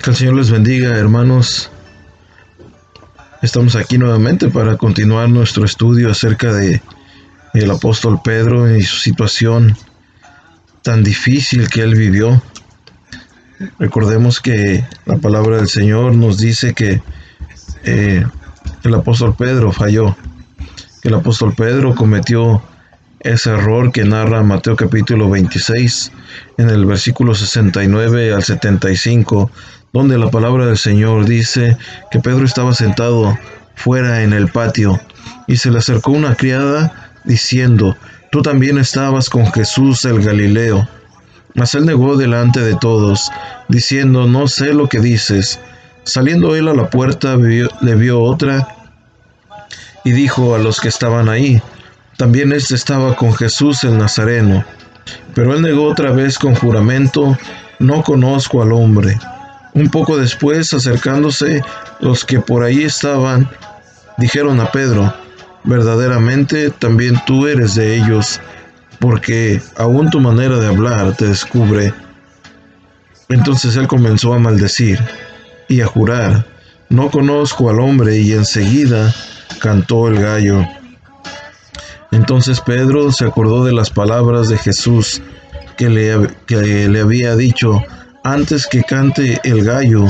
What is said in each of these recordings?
Que el Señor les bendiga, hermanos. Estamos aquí nuevamente para continuar nuestro estudio acerca de el apóstol Pedro y su situación tan difícil que él vivió. Recordemos que la palabra del Señor nos dice que el apóstol Pedro falló, que el apóstol Pedro cometió ese error que narra Mateo capítulo 26 en el versículo 69 al 75, donde la palabra del Señor dice que Pedro estaba sentado fuera en el patio y se le acercó una criada diciendo: «Tú también estabas con Jesús el Galileo». Mas él negó delante de todos, diciendo: «No sé lo que dices». Saliendo él a la puerta, le vio otra y dijo a los que estaban ahí: «También éste estaba con Jesús el Nazareno». Pero él negó otra vez con juramento: «No conozco al hombre». Un poco después, acercándose los que por ahí estaban, dijeron a Pedro: «Verdaderamente también tú eres de ellos, porque aún tu manera de hablar te descubre». Entonces él comenzó a maldecir y a jurar: «No conozco al hombre», y enseguida cantó el gallo. Entonces Pedro se acordó de las palabras de Jesús que le había dicho: «Antes que cante el gallo,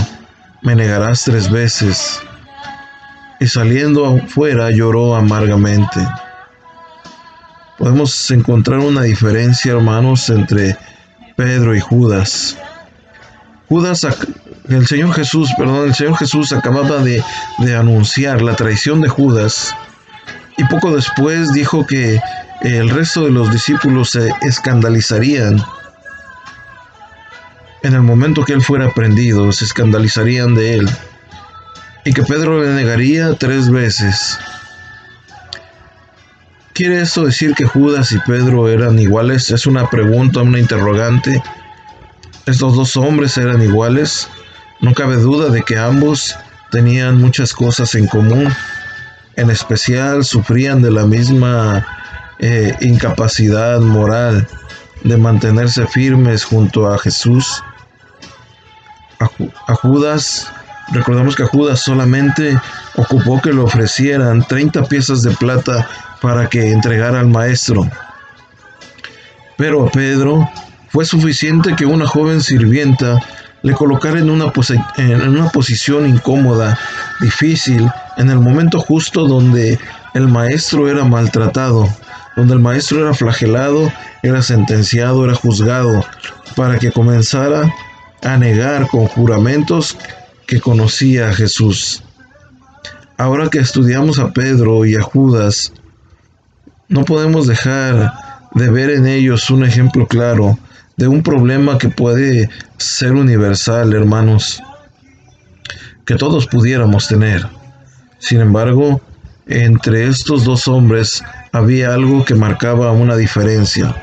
me negarás 3 veces». Y saliendo afuera lloró amargamente. Podemos encontrar una diferencia, hermanos, entre Pedro y Judas. El Señor Jesús acababa de anunciar la traición de Judas, y poco después dijo que el resto de los discípulos se escandalizarían en el momento que él fuera prendido, se escandalizarían de él, y que Pedro le negaría 3 veces. ¿Quiere esto decir que Judas y Pedro eran iguales? Es una pregunta, una interrogante. ¿Estos dos hombres eran iguales? No cabe duda de que ambos tenían muchas cosas en común. En especial, sufrían de la misma incapacidad moral de mantenerse firmes junto a Jesús. A Judas, recordamos que a Judas solamente ocupó que le ofrecieran 30 piezas de plata para que entregara al maestro. Pero a Pedro fue suficiente que una joven sirvienta le colocara en una posición incómoda, difícil, en el momento justo donde el maestro era maltratado, donde el maestro era flagelado, era sentenciado, era juzgado, para que comenzara a negar con juramentos que conocía a Jesús. Ahora que estudiamos a Pedro y a Judas, no podemos dejar de ver en ellos un ejemplo claro de un problema que puede ser universal, hermanos, que todos pudiéramos tener. Sin embargo, entre estos dos hombres había algo que marcaba una diferencia.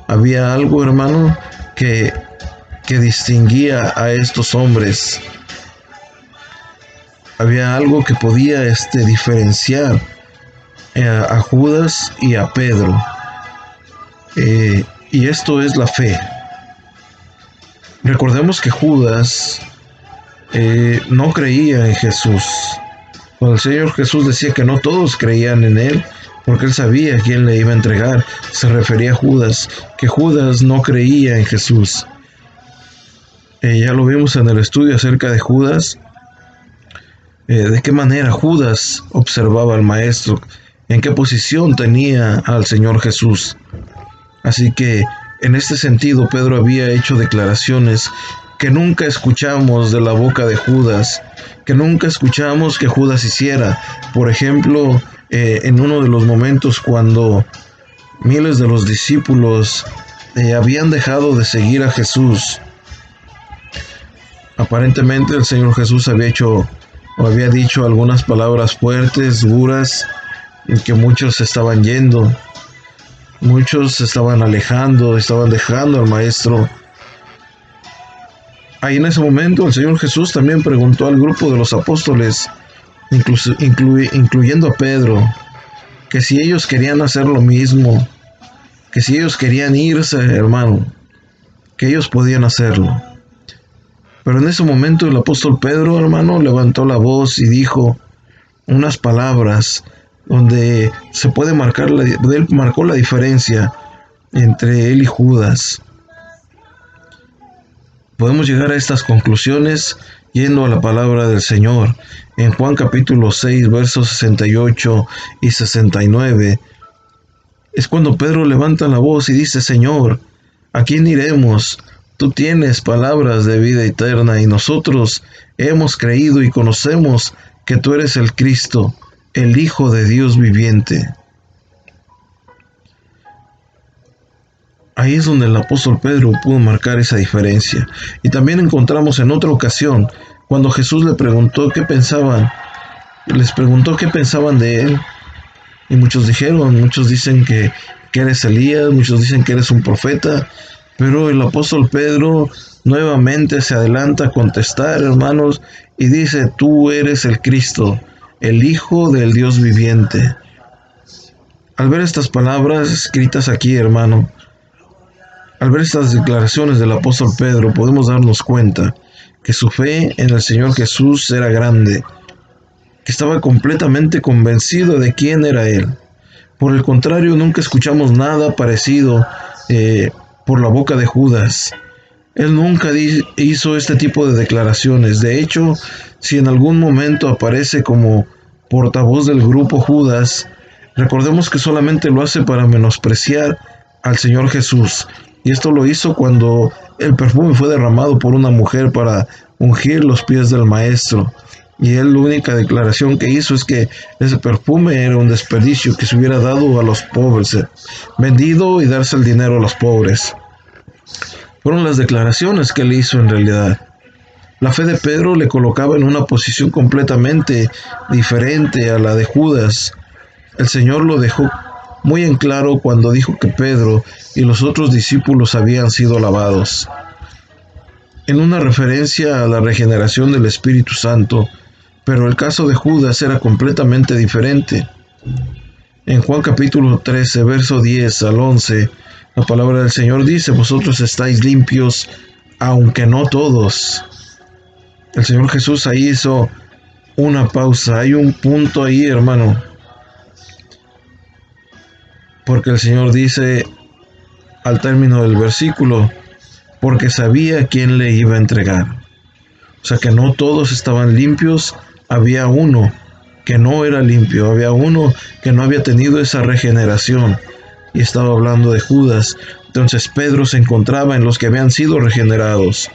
Había algo, hermano, que distinguía a estos hombres. Había algo que podía diferenciar a Judas y a Pedro. Y esto es la fe. Recordemos que Judas no creía en Jesús. Cuando el Señor Jesús decía que no todos creían en él, porque él sabía quién le iba a entregar, se refería a Judas, que Judas no creía en Jesús. Ya lo vimos en el estudio acerca de Judas, de qué manera Judas observaba al Maestro, en qué posición tenía al Señor Jesús. Así que, en este sentido, Pedro había hecho declaraciones que nunca escuchamos de la boca de Judas, que nunca escuchamos que Judas hiciera. Por ejemplo, en uno de los momentos cuando miles de los discípulos habían dejado de seguir a Jesús, aparentemente el Señor Jesús había dicho algunas palabras fuertes, duras, en que muchos se estaban yendo. Muchos se estaban alejando, estaban dejando al Maestro. Ahí en ese momento el Señor Jesús también preguntó al grupo de los apóstoles, incluyendo a Pedro, que si ellos querían hacer lo mismo, que si ellos querían irse, hermano, que ellos podían hacerlo. Pero en ese momento el apóstol Pedro, hermano, levantó la voz y dijo unas palabras donde se puede marcar, él marcó la diferencia entre él y Judas. Podemos llegar a estas conclusiones yendo a la palabra del Señor. En Juan capítulo 6, versos 68 y 69, es cuando Pedro levanta la voz y dice: Señor, ¿a quién iremos? Tú tienes palabras de vida eterna y nosotros hemos creído y conocemos que tú eres el Cristo, el Hijo de Dios viviente. Ahí es donde el apóstol Pedro pudo marcar esa diferencia. Y también encontramos en otra ocasión, cuando Jesús les preguntó qué pensaban de él. Y muchos dicen que eres Elías, muchos dicen que eres un profeta. Pero el apóstol Pedro nuevamente se adelanta a contestar, hermanos, y dice: tú eres el Cristo, el Hijo del Dios viviente. Al ver estas palabras escritas aquí, hermano, al ver estas declaraciones del apóstol Pedro, podemos darnos cuenta que su fe en el Señor Jesús era grande, que estaba completamente convencido de quién era Él. Por el contrario, nunca escuchamos nada parecido por la boca de Judas. Él nunca hizo este tipo de declaraciones. De hecho, si en algún momento aparece como portavoz del grupo Judas, recordemos que solamente lo hace para menospreciar al Señor Jesús. Y esto lo hizo cuando el perfume fue derramado por una mujer para ungir los pies del Maestro. Y él, la única declaración que hizo es que ese perfume era un desperdicio, que se hubiera dado a los pobres, vendido y darse el dinero a los pobres. Fueron las declaraciones que él hizo en realidad. La fe de Pedro le colocaba en una posición completamente diferente a la de Judas. El Señor lo dejó muy en claro cuando dijo que Pedro y los otros discípulos habían sido lavados, en una referencia a la regeneración del Espíritu Santo. Pero el caso de Judas era completamente diferente. En Juan capítulo 13, verso 10 al 11, la palabra del Señor dice: vosotros estáis limpios, aunque no todos. El Señor Jesús ahí hizo una pausa. Hay un punto ahí, hermano. Porque el Señor dice al término del versículo: porque sabía quién le iba a entregar. O sea que no todos estaban limpios. Había uno que no era limpio, había uno que no había tenido esa regeneración, y estaba hablando de Judas. Entonces Pedro se encontraba en los que habían sido regenerados.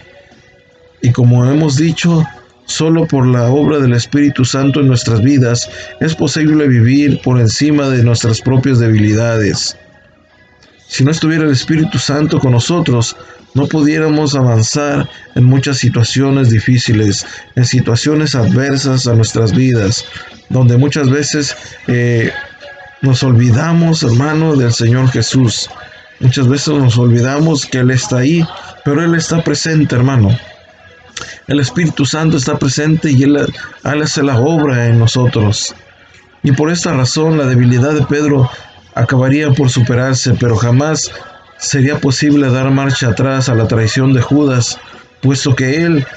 Y como hemos dicho, solo por la obra del Espíritu Santo en nuestras vidas es posible vivir por encima de nuestras propias debilidades. Si no estuviera el Espíritu Santo con nosotros, no pudiéramos avanzar en muchas situaciones difíciles, en situaciones adversas a nuestras vidas, donde muchas veces nos olvidamos, hermano, del Señor Jesús. Muchas veces nos olvidamos que Él está ahí, pero Él está presente, hermano. El Espíritu Santo está presente y Él hace la obra en nosotros. Y por esta razón la debilidad de Pedro acabaría por superarse, pero jamás sería posible dar marcha atrás a la traición de Judas, puesto que él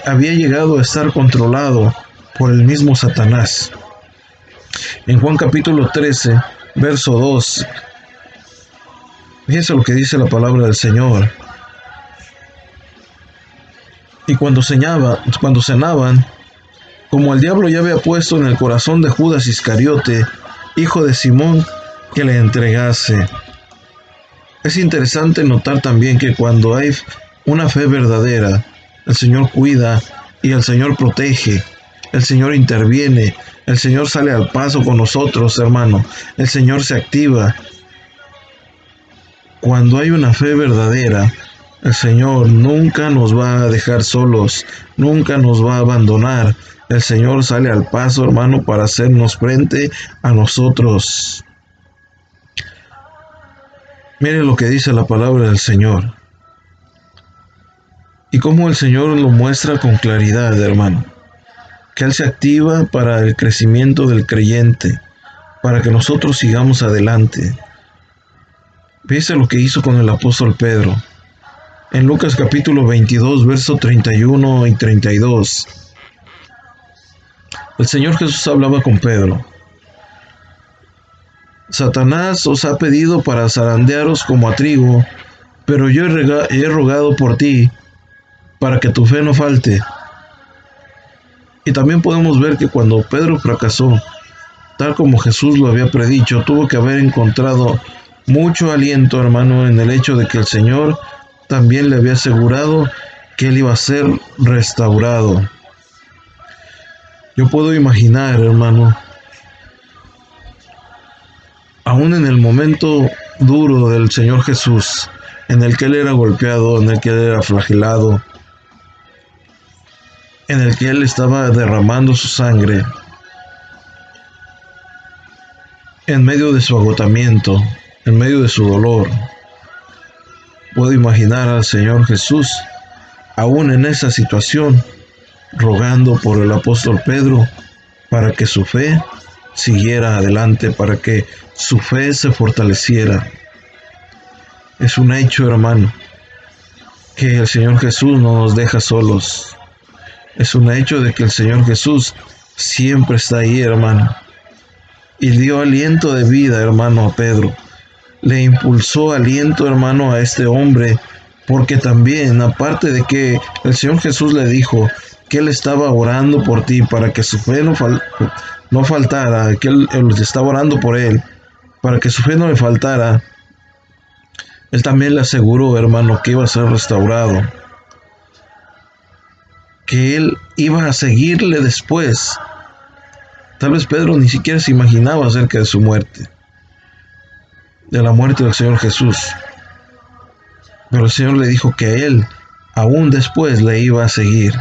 había llegado a estar controlado por el mismo Satanás. En Juan capítulo 13, verso 2, fíjense lo que dice la palabra del Señor. Y cuando cenaban, como el diablo ya había puesto en el corazón de Judas Iscariote, hijo de Simón, que le entregase. Es interesante notar también que cuando hay una fe verdadera, el Señor cuida y el Señor protege, el Señor interviene, el Señor sale al paso con nosotros, hermano, el Señor se activa. Cuando hay una fe verdadera, el Señor nunca nos va a dejar solos, nunca nos va a abandonar. El Señor sale al paso, hermano, para hacernos frente a nosotros. Mire lo que dice la palabra del Señor. Y cómo el Señor lo muestra con claridad, hermano. Que Él se activa para el crecimiento del creyente, para que nosotros sigamos adelante. Fíjese lo que hizo con el apóstol Pedro. En Lucas capítulo 22, verso 31 y 32, el Señor Jesús hablaba con Pedro. Satanás os ha pedido para zarandearos como a trigo, pero yo he rogado por ti para que tu fe no falte. Y también podemos ver que cuando Pedro fracasó, tal como Jesús lo había predicho, tuvo que haber encontrado mucho aliento, hermano, en el hecho de que el Señor también le había asegurado que él iba a ser restaurado. Yo puedo imaginar, hermano, aún en el momento duro del Señor Jesús, en el que él era golpeado, en el que él era flagelado, en el que él estaba derramando su sangre, en medio de su agotamiento, en medio de su dolor, puedo imaginar al Señor Jesús, aún en esa situación, rogando por el apóstol Pedro para que su fe siguiera adelante, para que su fe se fortaleciera. Es un hecho, hermano, que el Señor Jesús no nos deja solos. Es un hecho de que el Señor Jesús siempre está ahí, hermano. Y dio aliento de vida, hermano, a Pedro. Le impulsó aliento, hermano, a este hombre, porque también, aparte de que el Señor Jesús le dijo que Él estaba orando por ti para que su fe no faltara, que él estaba orando por él, para que su fe no le faltara, Él también le aseguró, hermano, que iba a ser restaurado, que Él iba a seguirle después. Tal vez Pedro ni siquiera se imaginaba acerca de su muerte, de la muerte del Señor Jesús. Pero el Señor le dijo que Él, aún después, le iba a seguir.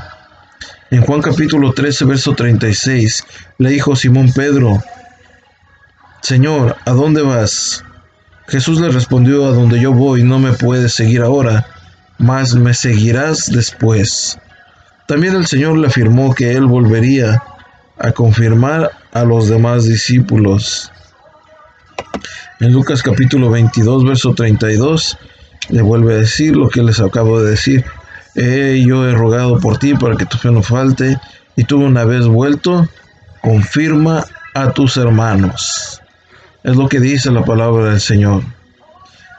En Juan capítulo 13, verso 36, le dijo Simón Pedro: Señor, ¿a dónde vas? Jesús le respondió: a donde yo voy no me puedes seguir ahora, mas me seguirás después. También el Señor le afirmó que Él volvería a confirmar a los demás discípulos. En Lucas capítulo 22, verso 32, le vuelve a decir lo que les acabo de decir. Yo he rogado por ti para que tu fe no falte, y tú, una vez vuelto, confirma a tus hermanos. Es lo que dice la palabra del Señor,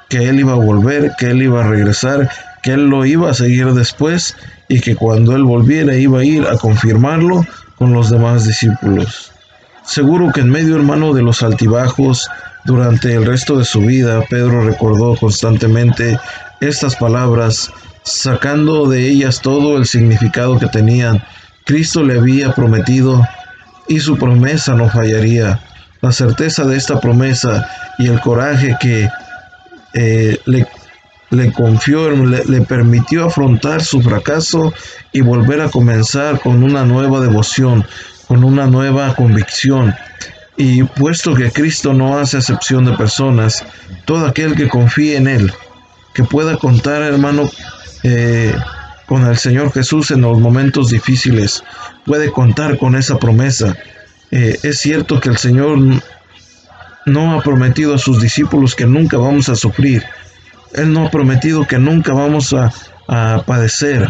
que Él iba a volver, que Él iba a regresar, que Él lo iba a seguir después, y que cuando Él volviera iba a ir a confirmarlo con los demás discípulos. Seguro que en medio, hermano, de los altibajos durante el resto de su vida, Pedro recordó constantemente estas palabras, sacando de ellas todo el significado que tenían. Cristo le había prometido y su promesa no fallaría. La certeza de esta promesa y el coraje que le confió, le permitió afrontar su fracaso y volver a comenzar con una nueva devoción, con una nueva convicción. Y puesto que Cristo no hace acepción de personas, todo aquel que confíe en Él, que pueda contar, hermano, con el Señor Jesús en los momentos difíciles, puede contar con esa promesa. Es cierto que el Señor no ha prometido a sus discípulos que nunca vamos a sufrir. Él no ha prometido que nunca vamos a padecer.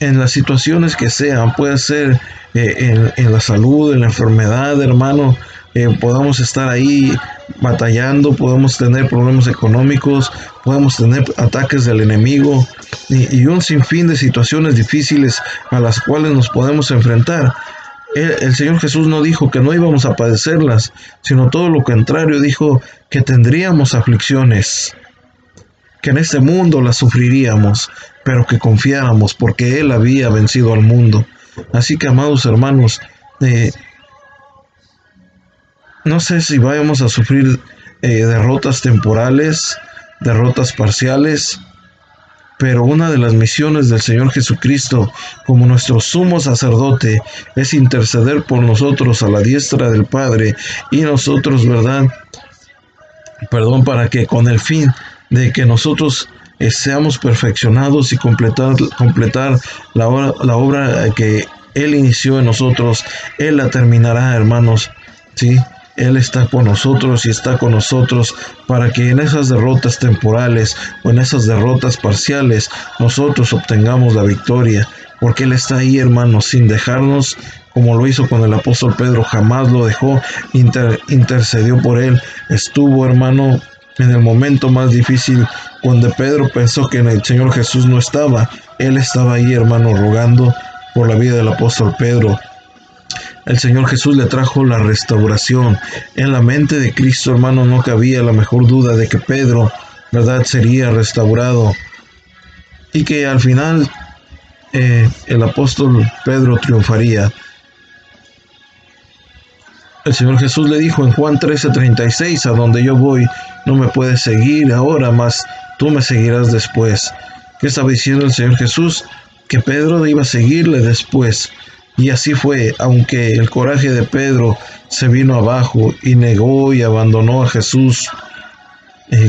En las situaciones que sean, puede ser en la salud, en la enfermedad, hermano, podamos estar ahí batallando, podemos tener problemas económicos, podemos tener ataques del enemigo y un sinfín de situaciones difíciles a las cuales nos podemos enfrentar. El Señor Jesús no dijo que no íbamos a padecerlas, sino todo lo contrario, dijo que tendríamos aflicciones, que en este mundo las sufriríamos, pero que confiáramos porque Él había vencido al mundo. Así que, amados hermanos, no sé si vamos a sufrir derrotas temporales, derrotas parciales, pero una de las misiones del Señor Jesucristo como nuestro sumo sacerdote es interceder por nosotros a la diestra del Padre y nosotros, para que con el fin de que nosotros seamos perfeccionados y completar la obra que Él inició en nosotros, Él la terminará, hermanos, ¿sí? Él está con nosotros y está con nosotros para que en esas derrotas temporales o en esas derrotas parciales nosotros obtengamos la victoria, porque Él está ahí, hermanos, sin dejarnos, como lo hizo con el apóstol Pedro, jamás lo dejó, intercedió por él, estuvo, hermano, en el momento más difícil, cuando Pedro pensó que en el Señor Jesús no estaba, Él estaba ahí, hermano, rogando por la vida del apóstol Pedro. El Señor Jesús le trajo la restauración. En la mente de Cristo, hermano, no cabía la mejor duda de que Pedro, ¿verdad?, sería restaurado. Y que al final el apóstol Pedro triunfaría. El Señor Jesús le dijo en Juan 13:36, a donde yo voy, no me puedes seguir ahora, mas tú me seguirás después. ¿Qué estaba diciendo el Señor Jesús? Que Pedro iba a seguirle después. Y así fue, aunque el coraje de Pedro se vino abajo y negó y abandonó a Jesús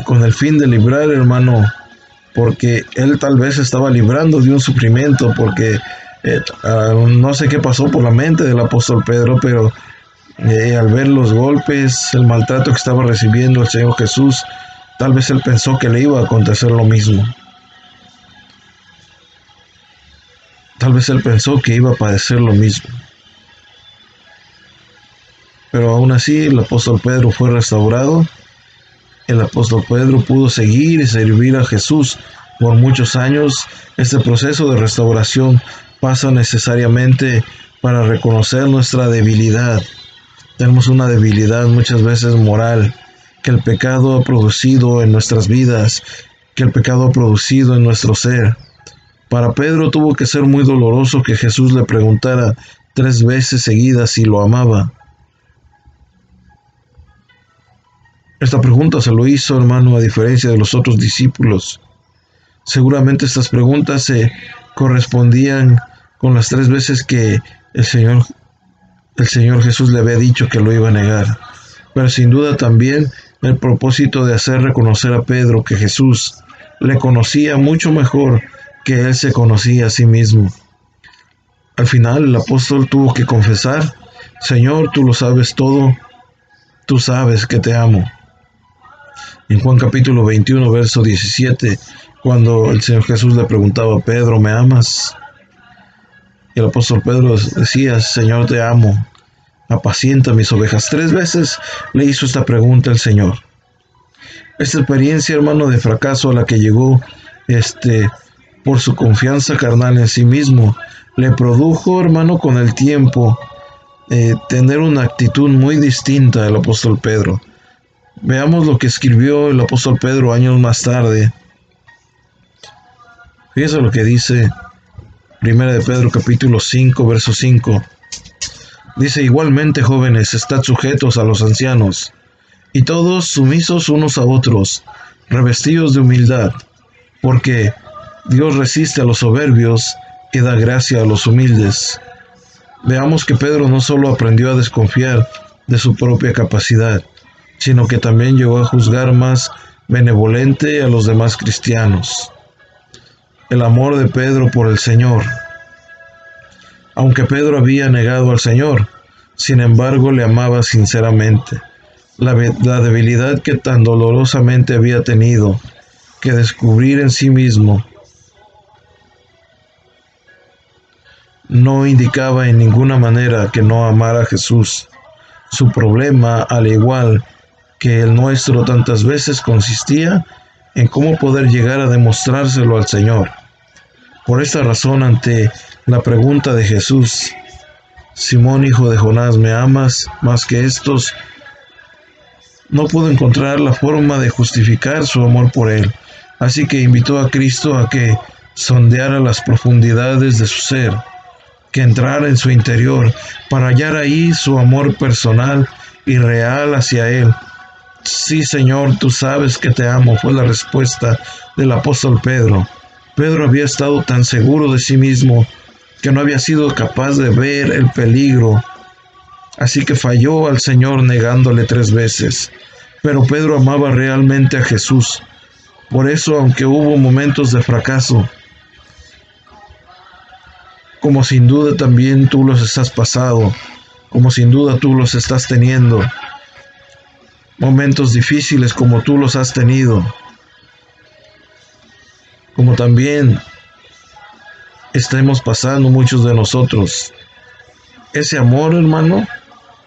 con el fin de librar, hermano, porque él tal vez estaba librando de un sufrimiento, porque no sé qué pasó por la mente del apóstol Pedro, pero al ver los golpes, el maltrato que estaba recibiendo el Señor Jesús, tal vez él pensó que le iba a acontecer lo mismo. Tal vez él pensó que iba a padecer lo mismo. Pero aún así el apóstol Pedro fue restaurado. El apóstol Pedro pudo seguir y servir a Jesús por muchos años. Este proceso de restauración pasa necesariamente para reconocer nuestra debilidad. Tenemos una debilidad muchas veces moral que el pecado ha producido en nuestras vidas, que el pecado ha producido en nuestro ser. Para Pedro tuvo que ser muy doloroso que Jesús le preguntara 3 veces seguidas si lo amaba. Esta pregunta se lo hizo, hermano, a diferencia de los otros discípulos. Seguramente estas preguntas se correspondían con las 3 veces que el Señor Jesús le había dicho que lo iba a negar. Pero sin duda también el propósito de hacer reconocer a Pedro que Jesús le conocía mucho mejor que él se conocía a sí mismo. Al final el apóstol tuvo que confesar: Señor, tú lo sabes todo, tú sabes que te amo. En Juan capítulo 21, verso 17, cuando el Señor Jesús le preguntaba a Pedro, ¿me amas? Y el apóstol Pedro decía, Señor, te amo, apacienta mis ovejas. 3 veces le hizo esta pregunta el Señor. Esta experiencia, hermano, de fracaso a la que llegó por su confianza carnal en sí mismo, le produjo, hermano, con el tiempo tener una actitud muy distinta al apóstol Pedro. Veamos lo que escribió el apóstol Pedro años más tarde. Fíjense lo que dice 1 de Pedro capítulo 5, verso 5. Dice, igualmente, jóvenes, estad sujetos a los ancianos, y todos sumisos unos a otros, revestidos de humildad, porque Dios resiste a los soberbios y da gracia a los humildes. Veamos que Pedro no solo aprendió a desconfiar de su propia capacidad, sino que también llegó a juzgar más benevolente a los demás cristianos. El amor de Pedro por el Señor. Aunque Pedro había negado al Señor, sin embargo le amaba sinceramente. La debilidad que tan dolorosamente había tenido que descubrir en sí mismo no indicaba en ninguna manera que no amara a Jesús. Su problema, al igual que el nuestro tantas veces, consistía en cómo poder llegar a demostrárselo al Señor. Por esta razón, ante la pregunta de Jesús, Simón, hijo de Jonás, ¿me amas más que estos?, no pudo encontrar la forma de justificar su amor por él. Así que invitó a Cristo a que sondeara las profundidades de su ser, que entrara en su interior para hallar ahí su amor personal y real hacia él. Sí, Señor, tú sabes que te amo, fue la respuesta del apóstol Pedro. Pedro había estado tan seguro de sí mismo que no había sido capaz de ver el peligro. Así que falló al Señor negándole 3 veces. Pero Pedro amaba realmente a Jesús. Por eso, aunque hubo momentos de fracaso, como sin duda también tú los estás pasando, como sin duda tú los estás teniendo, momentos difíciles como tú los has tenido, como también estemos pasando muchos de nosotros. Ese amor, hermano,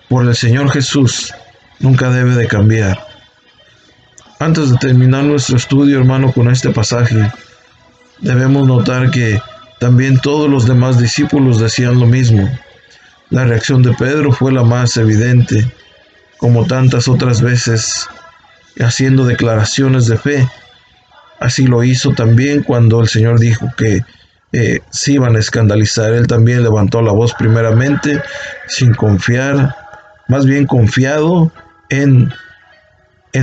por el Señor Jesús nunca debe de cambiar. Antes de terminar nuestro estudio, hermano, con este pasaje, debemos notar que también todos los demás discípulos decían lo mismo. La reacción de Pedro fue la más evidente, como tantas otras veces, haciendo declaraciones de fe. Así lo hizo también cuando el Señor dijo que se iban a escandalizar. Él también levantó la voz primeramente, sin confiar, más bien confiado en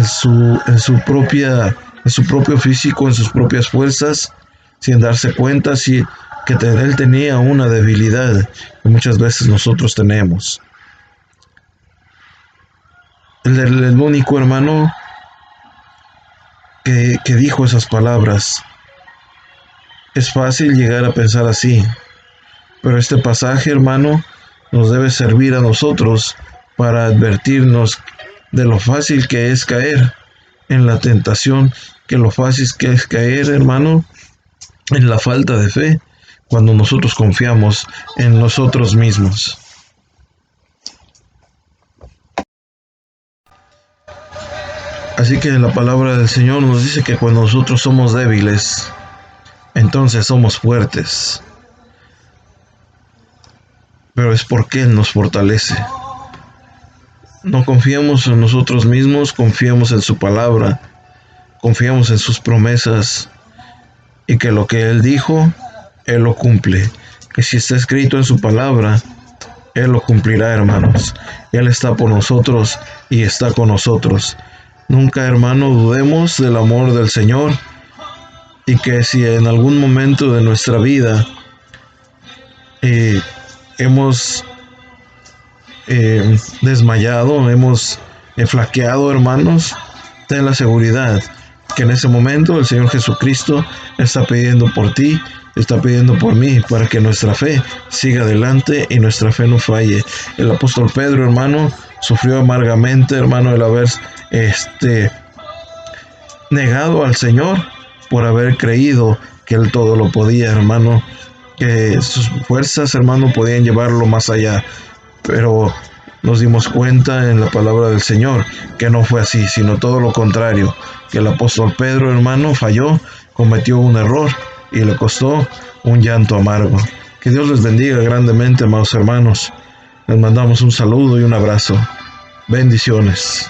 su propio físico, en sus propias fuerzas, sin darse cuenta que él tenía una debilidad que muchas veces nosotros tenemos. El único hermano que dijo esas palabras. Es fácil llegar a pensar así, pero este pasaje, hermano, nos debe servir a nosotros para advertirnos de lo fácil que es caer en la tentación, que lo fácil que es caer, hermano, en la falta de fe, cuando nosotros confiamos en nosotros mismos. Así que la palabra del Señor nos dice que cuando nosotros somos débiles, entonces somos fuertes. Pero es porque Él nos fortalece. No confiamos en nosotros mismos, confiamos en su palabra, confiamos en sus promesas, y que lo que Él dijo, Él lo cumple. Que si está escrito en su palabra, Él lo cumplirá, hermanos. Él está por nosotros y está con nosotros. Nunca, hermano, dudemos del amor del Señor, y que si en algún momento de nuestra vida hemos desmayado, hemos flaqueado, hermanos, ten la seguridad que en ese momento el Señor Jesucristo está pidiendo por ti, está pidiendo por mí, para que nuestra fe siga adelante y nuestra fe no falle. El apóstol Pedro, hermano, sufrió amargamente, hermano, el haber negado al Señor por haber creído que Él todo lo podía, hermano, que sus fuerzas, hermano, podían llevarlo más allá. Pero nos dimos cuenta en la palabra del Señor que no fue así, sino todo lo contrario, que el apóstol Pedro, hermano, falló, cometió un error y le costó un llanto amargo. Que Dios les bendiga grandemente, amados hermanos. Les mandamos un saludo y un abrazo. Bendiciones.